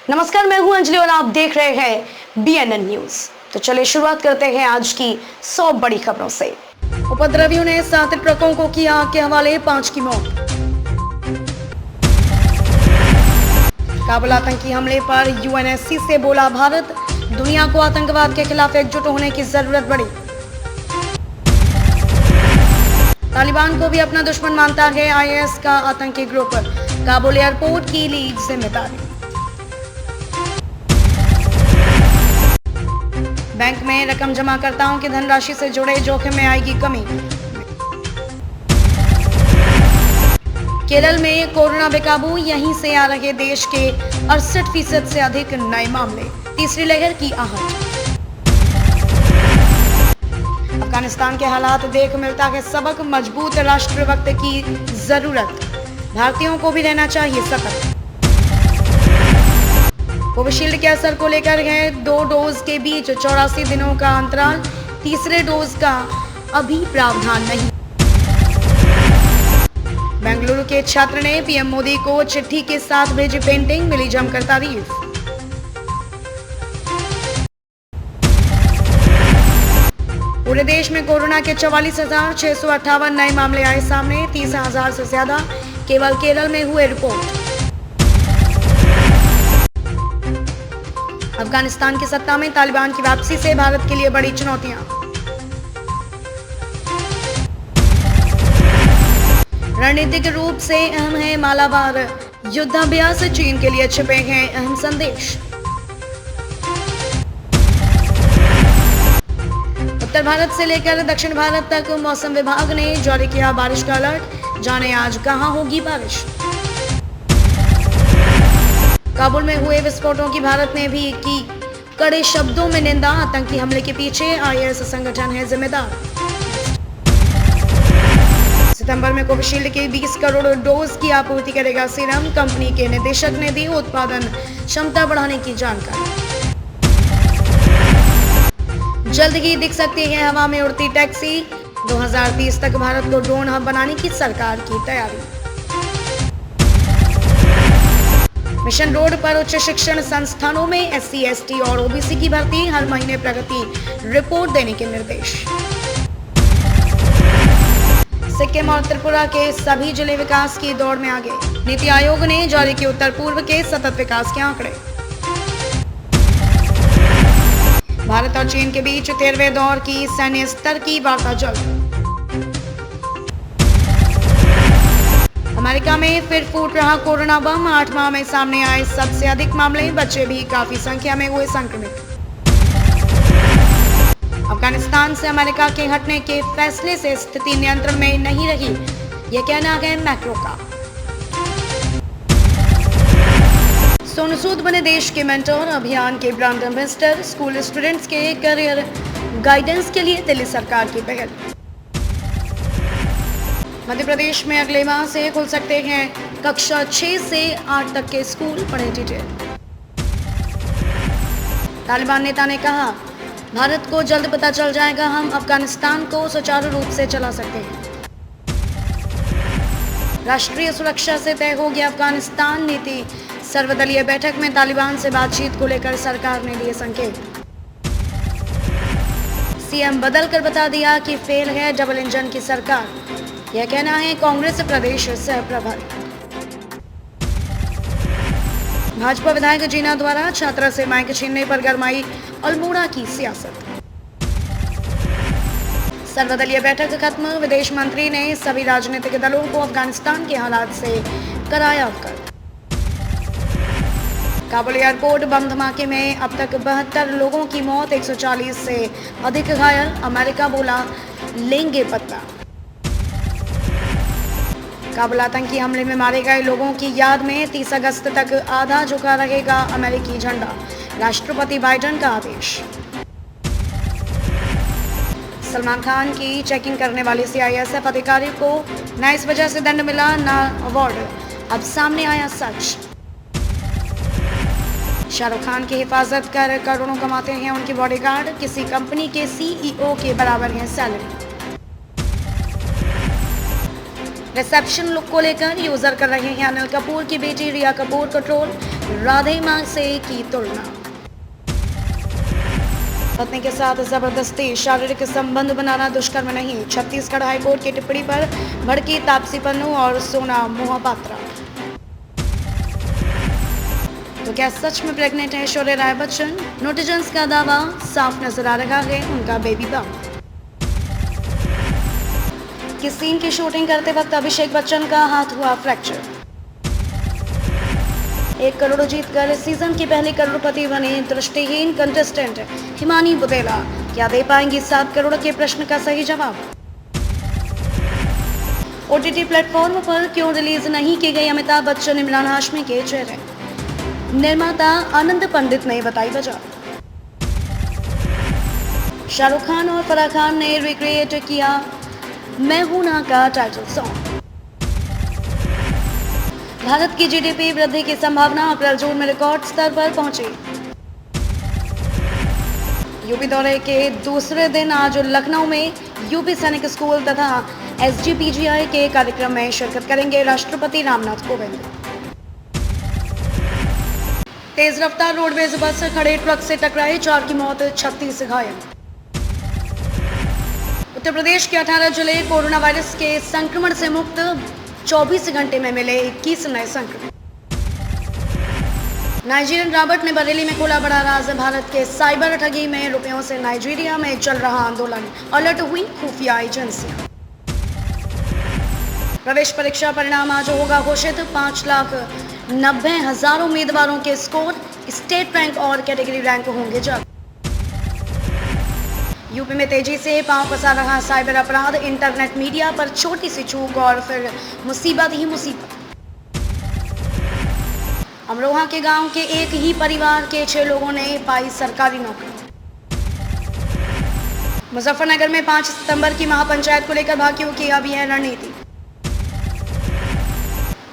नमस्कार, मैं हूं अंजलि और आप देख रहे हैं बीएनएन न्यूज। तो चलिए शुरुआत करते हैं आज की 100 बड़ी खबरों से। उपद्रवियों ने 7 ट्रकों को किया आग के हवाले, 5 की मौत। काबुल आतंकी हमले पर यूएनएससी से बोला भारत, दुनिया को आतंकवाद के खिलाफ एकजुट होने की जरूरत पड़ी। तालिबान को भी अपना दुश्मन मानता है आईएस का आतंकी ग्रुप, काबुल एयरपोर्ट की ली जिम्मेदारी। बैंक में रकम जमाकर्ताओं की धनराशि से जुड़े जोखिम में आएगी कमी। केरल में कोरोना बेकाबू, यहीं से आ रहे देश के 68% से अधिक नए मामले, तीसरी लहर की आहट। अफगानिस्तान के हालात देख मिलता है सबक, मजबूत राष्ट्रभक्त की जरूरत, भारतीयों को भी रहना चाहिए सतर्क। कोविशील्ड के असर को लेकर है 2 डोज के बीच 84 दिनों का अंतराल, तीसरे डोज का अभी प्रावधान नहीं। बेंगलुरु के छात्र ने पीएम मोदी को चिट्ठी के साथ भेजी पेंटिंग, मिली जमकर तारीफ। पूरे देश में कोरोना के 44,658 नए मामले आए सामने, 30,000 से ज्यादा केवल केरल में हुए रिपोर्ट। अफगानिस्तान की सत्ता में तालिबान की वापसी से भारत के लिए बड़ी चुनौतियां। रणनीतिक रूप से अहम है मालाबार, युद्धाभ्यास चीन के लिए छिपे हैं अहम संदेश। उत्तर भारत से लेकर दक्षिण भारत तक मौसम विभाग ने जारी किया बारिश का अलर्ट, जाने आज कहां होगी बारिश। काबुल में हुए विस्फोटों की भारत ने भी की कड़े शब्दों में निंदा, आतंकी हमले के पीछे आईएस संगठन है जिम्मेदार। सितंबर में कोविशील्ड के 20 करोड़ डोज की आपूर्ति करेगा सीरम, कंपनी के निदेशक ने दी उत्पादन क्षमता बढ़ाने की जानकारी। जल्द ही दिख सकती है हवा में उड़ती टैक्सी, 2030 तक भारत को ड्रोन हब बनाने की सरकार की तैयारी। मिशन रोड पर उच्च शिक्षण संस्थानों में एससी, एसटी और ओबीसी की भर्ती, हर महीने प्रगति रिपोर्ट देने के निर्देश। सिक्किम और त्रिपुरा के सभी जिले विकास की दौड़ में आगे, नीति आयोग ने जारी किए उत्तर पूर्व के सतत विकास के आंकड़े। भारत और चीन के बीच 13वें दौर की सैन्य स्तर की वार्ता जल्द। अमेरिका में फिर फूट रहा कोरोना बम, 8 माह में सामने आए सबसे अधिक मामले, बच्चे भी काफी संख्या में हुए संक्रमित। अफगानिस्तान से अमेरिका के हटने के फैसले से स्थिति नियंत्रण में नहीं रही, यह कहना है मैक्रो का। सोनू सूद बने देश के मेंटर, अभियान के ब्रांड एम्बेसडर, स्कूल स्टूडेंट्स के करियर गाइडेंस के लिए दिल्ली सरकार की पहल। मध्य प्रदेश में अगले माह से खुल सकते हैं कक्षा 6 से 8 तक के स्कूल, पढ़े डिटेल। तालिबान नेता ने कहा, भारत को जल्द पता चल जाएगा, हम अफगानिस्तान को सुचारू रूप से चला सकते हैं। राष्ट्रीय सुरक्षा से तय हो गया अफगानिस्तान नीति, सर्वदलीय बैठक में तालिबान से बातचीत को लेकर सरकार ने दिए संकेत। सीएम बदल कर बता दिया कि फेल है डबल इंजन की सरकार, यह कहना है कांग्रेस प्रदेश सह प्रभारी। भाजपा विधायक जीना द्वारा छात्रा से माइक छीनने पर गरमाई अल्मोड़ा की सियासत। सर्वदलीय बैठक खत्म, विदेश मंत्री ने सभी राजनीतिक दलों को अफगानिस्तान के हालात से कराया अवगत। काबुल एयरपोर्ट बम धमाके में अब तक 72 लोगों की मौत, 140 से अधिक घायल, अमेरिका बोला लेंगे पता। काबुल आतंकी हमले में मारे गए लोगों की याद में 30 अगस्त तक आधा झुका रहेगा अमेरिकी झंडा, राष्ट्रपति बाइडेन का आदेश। सलमान खान की चेकिंग करने वाले सीआईएसएफ अधिकारी को न इस वजह से दंड मिला न अवार्ड, अब सामने आया सच। शाहरुख खान की हिफाजत कर करोड़ों कमाते हैं उनके बॉडीगार्ड, किसी कंपनी के सीईओ के बराबर है सैलरी। रिसेप्शन लुक को लेकर यूजर कर रहे हैं अनिल कपूर की बेटी रिया कपूर को ट्रोल, राधे मां से की तुलना। पत्नी के साथ जबरदस्ती शारीरिक संबंध बनाना दुष्कर्म नहीं, छत्तीसगढ़ हाईकोर्ट की टिप्पणी पर भड़की तापसी पन्नू और सोना मोहपात्रा। तो क्या सच में प्रेग्नेंट है ऐश्वर्या राय बच्चन? नेटिजन्स का दावा साफ नजर आ रहा है उनका बेबी बम्प। किस सीन की शूटिंग करते वक्त अभिषेक बच्चन का हाथ हुआ फ्रैक्चर। 1 करोड़ जीतकर सीजन की पहली करोड़पति बने दृष्टिहीन कंटेस्टेंट हिमानी बुदेला, क्या दे पाएंगी 7 करोड़ के प्रश्न का सही जवाब। ओटीटी प्लेटफॉर्म पर क्यों रिलीज नहीं की गई अमिताभ बच्चन इमरान हाशमी के चेहरे, निर्माता आनंद पंडित ने बताई वजह। शाहरुख खान और फराह खान ने रिक्रिएट किया मैं हूं ना का टाइटल सॉन्ग। भारत की जीडीपी वृद्धि की संभावना अप्रैल-जून में रिकॉर्ड स्तर पर पहुंची। यूपी दौरे के दूसरे दिन आज लखनऊ में यूपी सैनिक स्कूल तथा एसजीपीजीआई के कार्यक्रम में शिरकत करेंगे राष्ट्रपति रामनाथ कोविंद। तेज रफ्तार रोडवेज बस खड़े ट्रक से टकराई, 4 की मौत, 36 घायल। उत्तर प्रदेश के 18 जिले कोरोना वायरस के संक्रमण से मुक्त, 24 घंटे में मिले 21 नए संक्रमित। नाइजीरियन रॉबर्ट ने बरेली में खोला बड़ा राज, भारत के साइबर ठगी में रुपयों से नाइजीरिया में चल रहा आंदोलन, अलर्ट हुई खुफिया एजेंसियां। प्रवेश परीक्षा परिणाम आज होगा घोषित, 5,90,000 उम्मीदवारों के स्कोर, स्टेट रैंक और कैटेगरी रैंक होंगे जल्द। यूपी में तेजी से पांव पसार रहा साइबर अपराध, इंटरनेट मीडिया पर छोटी सी चूक और फिर मुसीबत ही मुसीबत। अमरोहा के गांव के एक ही परिवार के 6 लोगों ने पाई सरकारी नौकरी। मुजफ्फरनगर में 5 सितंबर की महापंचायत को लेकर भाकियों की अब यह रणनीति।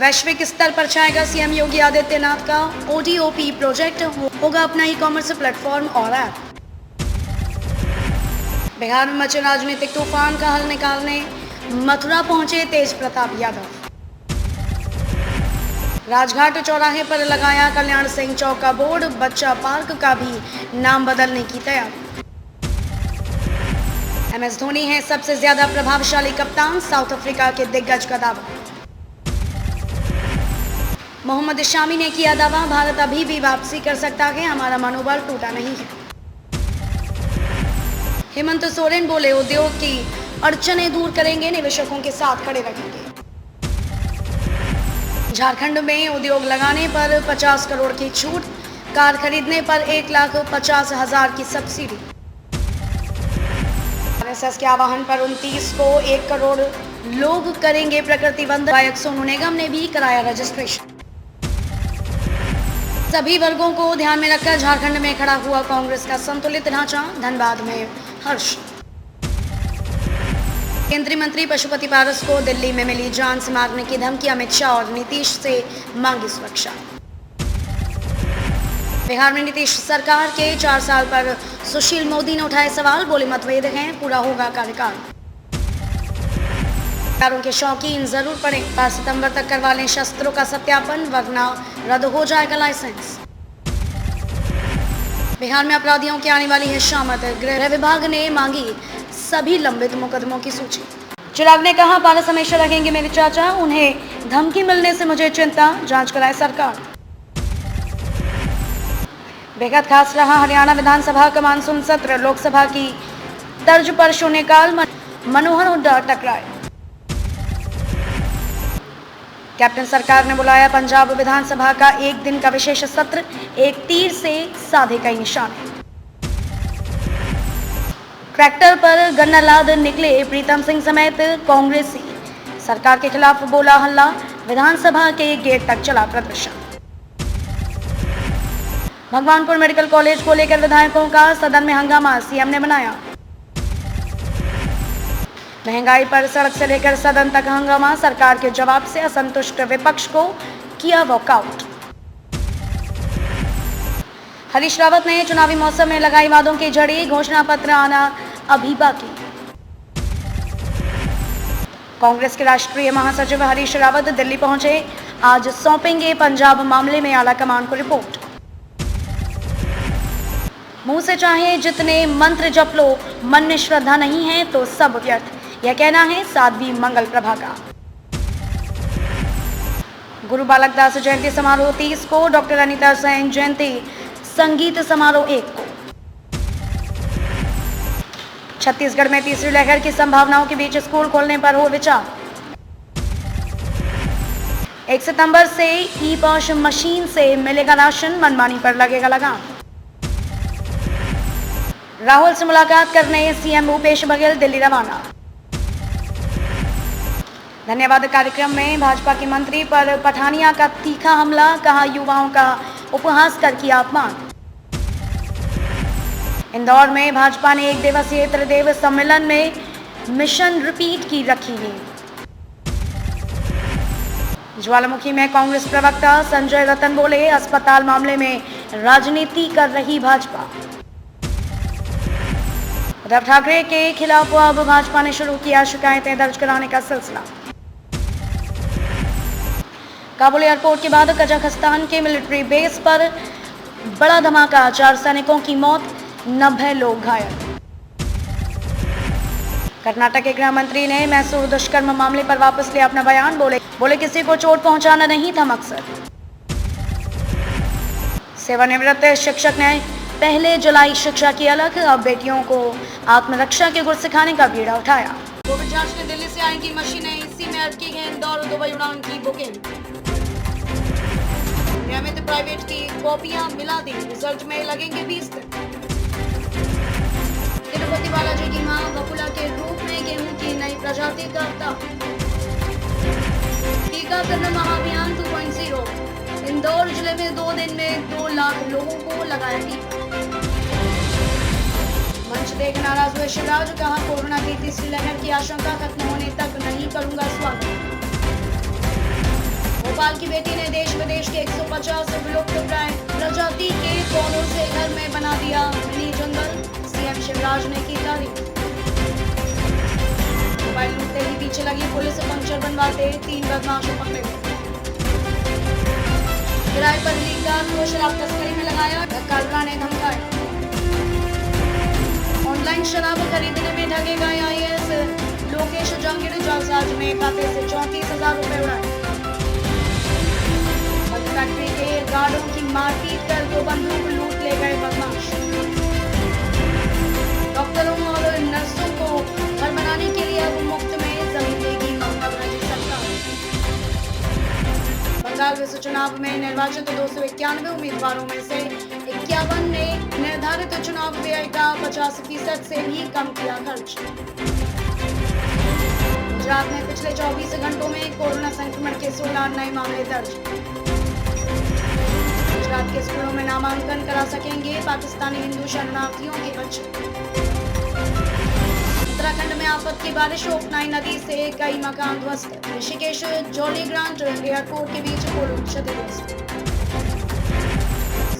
वैश्विक स्तर पर छाएगा सीएम योगी आदित्यनाथ का ओडीओपी प्रोजेक्ट, होगा अपना ई-कॉमर्स प्लेटफॉर्म और ऐप। बिहार में मचे राजनीतिक तूफान का हल निकालने मथुरा पहुंचे तेज प्रताप यादव। राजघाट चौराहे पर लगाया कल्याण सिंह चौक का बोर्ड, बच्चा पार्क का भी नाम बदलने की तैयारी। एमएस धोनी है सबसे ज्यादा प्रभावशाली कप्तान, साउथ अफ्रीका के दिग्गज का दावा। मोहम्मद शामी ने किया दावा, भारत अभी भी वापसी कर सकता है, हमारा मनोबल टूटा नहीं है। हेमंत सोरेन बोले उद्योग की अड़चनें दूर करेंगे, निवेशकों के साथ खड़े रहेंगे। झारखंड में उद्योग लगाने पर 50 करोड़ की छूट, कार खरीदने पर 1,50,000 की सब्सिडी। आरएसएस के आह्वान पर 29 को 1 करोड़ लोग करेंगे प्रकृति वंदन, गायक सोनू निगम ने भी कराया रजिस्ट्रेशन। सभी वर्गों को ध्यान में रखकर झारखंड में खड़ा हुआ कांग्रेस का संतुलित ढांचा, धनबाद में हर्ष। केंद्रीय मंत्री पशुपति पारस को दिल्ली में मिली जान से मारने की धमकी, अमित शाह और नीतीश से मांगी सुरक्षा। बिहार में नीतीश सरकार के 4 साल पर सुशील मोदी ने उठाए सवाल, बोले मतभेद हैं, पूरा होगा कार्यकाल। कारों के शौकीन जरूर पड़े, 5 सितंबर तक करवा लें शस्त्रों का सत्यापन, वरना रद्द हो जाएगा लाइसेंस। बिहार में अपराधियों की आने वाली है शामत, गृह विभाग ने मांगी सभी लंबित मुकदमों की सूची। चिराग ने कहा, पारस हमेशा रहेंगे मेरे चाचा, उन्हें धमकी मिलने से मुझे चिंता, जांच कराए सरकार। बेहद खास रहा हरियाणा विधानसभा का मानसून सत्र, लोकसभा की तर्ज पर शून्यकाल, मनोहर हुड्डा टकराए। कैप्टन सरकार ने बुलाया पंजाब विधानसभा का 1 दिन का विशेष सत्र, एक तीर से साधे कई निशाने। ट्रैक्टर पर गन्ना लाद निकले प्रीतम सिंह समेत कांग्रेसी, सरकार के खिलाफ बोला हल्ला, विधानसभा के गेट तक चला प्रदर्शन। भगवानपुर मेडिकल कॉलेज को लेकर विधायकों का सदन में हंगामा, सीएम ने बनाया। महंगाई पर सड़क से लेकर सदन तक हंगामा, सरकार के जवाब से असंतुष्ट विपक्ष को किया वॉकआउट। हरीश रावत ने चुनावी मौसम में लगाई वादों की झड़ी, घोषणा पत्र आना अभी बाकी। कांग्रेस के राष्ट्रीय महासचिव हरीश रावत दिल्ली पहुंचे, आज सौंपेंगे पंजाब मामले में आला कमान को रिपोर्ट। मुंह से चाहे जितने मंत्र जप लो, मन में श्रद्धा नहीं है तो सब व्यर्थ, यह कहना है साध्वी मंगल प्रभा का। गुरु बालक दास जयंती समारोह 30 को, डॉक्टर अनीता सेन जयंती संगीत समारोह 1 को। छत्तीसगढ़ में तीसरी लहर की संभावनाओं के बीच स्कूल खोलने पर हो विचार। 1 सितंबर से ई पॉश मशीन से मिलेगा राशन, मनमानी पर लगेगा लगाम। राहुल से मुलाकात करने सीएम भूपेश बघेल दिल्ली रवाना। धन्यवाद कार्यक्रम में भाजपा के मंत्री पर पठानिया का तीखा हमला, कहा युवाओं का उपहास कर किया अपमान। इंदौर में भाजपा ने 1 दिवसीय त्रिदेव सम्मेलन में मिशन रिपीट की रखी नींव। ज्वालामुखी में कांग्रेस प्रवक्ता संजय रतन बोले, अस्पताल मामले में राजनीति कर रही भाजपा। उद्धव ठाकरे के खिलाफ अब भाजपा ने शुरू किया शिकायतें दर्ज कराने का सिलसिला। काबुल एयरपोर्ट के बाद कजाकिस्तान के मिलिट्री बेस पर बड़ा धमाका, 4 सैनिकों की मौत, 90 लोग घायल। कर्नाटक के गृह मंत्री ने मैसूर दुष्कर्म मामले पर वापस लिया अपना बयान, बोले किसी को चोट पहुंचाना नहीं था मकसद। सेवानिवृत्त शिक्षक ने पहले जलाई शिक्षा की अलग, अब बेटियों को आत्मरक्षा के गुर सिखाने का बीड़ा उठाया। कोविड जांच में दिल्ली से आएंगी मशीनें, इसी में अटकी है इंदौर दुबई उड़ान की बुकिंग। नियमित प्राइवेट की कॉपियां मिला दी, रिजल्ट में लगेंगे 20 दिन। तिरुपति बालाजी की मां बकुला के रूप में गेहूं की नई प्रजाति का टीकाकरण महाअभियान 2.0। इंदौर जिले में 2 दिन में 2 लाख लोगों को लगाया टीका। मंच देख नाराज हुए शिवराज, कहा कोरोना की तीसरी लहर की आशंका खत्म होने तक नहीं करूंगा स्वागत। भोपाल की बेटी ने देश विदेश के 150 विलुप्त प्राय प्रजाति के पौधों से घर में बना दिया मिनी जंगल, सीएम शिवराज ने की तारीफ। मोबाइल लूटते ही पीछे लगी पुलिस, पंक्चर बनवाते 3 बदमाश पकड़े गए। किराए पर ली कार को शराब तस्करी में लगाया, धक्का ने धमकाया। ऑनलाइन शराब खरीदने में ठगे गए आईएएस, लोकेश जंगिड़ जालसाज में खाते से 34,000 रुपए उड़ाए। फैक्ट्री के गार्डों की मारपीट कर 2 बंदूक लूट ले गए बदमाश। डॉक्टरों और नर्सों को घर बनाने के लिए अब मुफ्त में जमीन देगी ममता बनर्जी सरकार। बंगाल विश्व चुनाव में निर्वाचित 291 उम्मीदवारों में से 51 ने निर्धारित चुनाव व्यय का 50% से भी कम किया खर्च। गुजरात में पिछले 24 घंटों में कोरोना संक्रमण के 16 नए मामले दर्ज। गुजरात के स्कूलों में नामांकन करा सकेंगे पाकिस्तानी हिंदू शरणार्थियों के बच्चे। उत्तराखंड में आफत की बारिश, ओखनाई नदी से कई मकान ध्वस्त। ऋषिकेश जॉली ग्रांट एयरपोर्ट के बीच पुल क्षतिग्रस्त।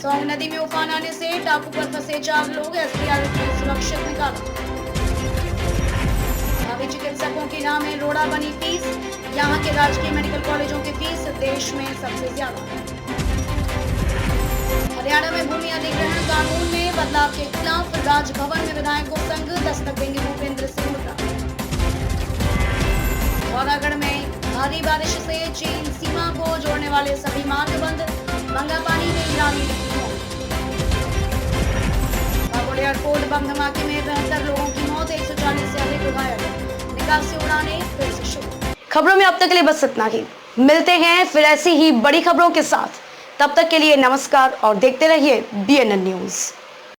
सोंग नदी में उफान आने से टापू पर फंसे 4 लोग, एसडीआरएफ ने सुरक्षित निकाला। भावी चिकित्सकों की राह में रोड़ा बनी फीस, यहाँ के राजकीय मेडिकल कॉलेजों की फीस देश में सबसे ज्यादा। हरियाणा में भूमि अधिग्रहण कानून में बदलाव के खिलाफ राजभवन में विधायकों संघ दस्तक देंगे भूपेंद्र सिंह हुड्डा। औरागढ़ में भारी बारिश से चीन सीमा को जोड़ने वाले सभी मार्ग बंद, गंगा पानी में गिरानी लगी मौत। काबुल एयरपोर्ट बम धमाके में 72 लोगों की मौत, 140 से अधिक घायल। निकासी उड़ानें फिर से शुरू। खबरों में अब तक के लिए बस इतना ही, मिलते हैं फिर ऐसी ही बड़ी खबरों के साथ। तब तक के लिए नमस्कार और देखते रहिए BNN न्यूज।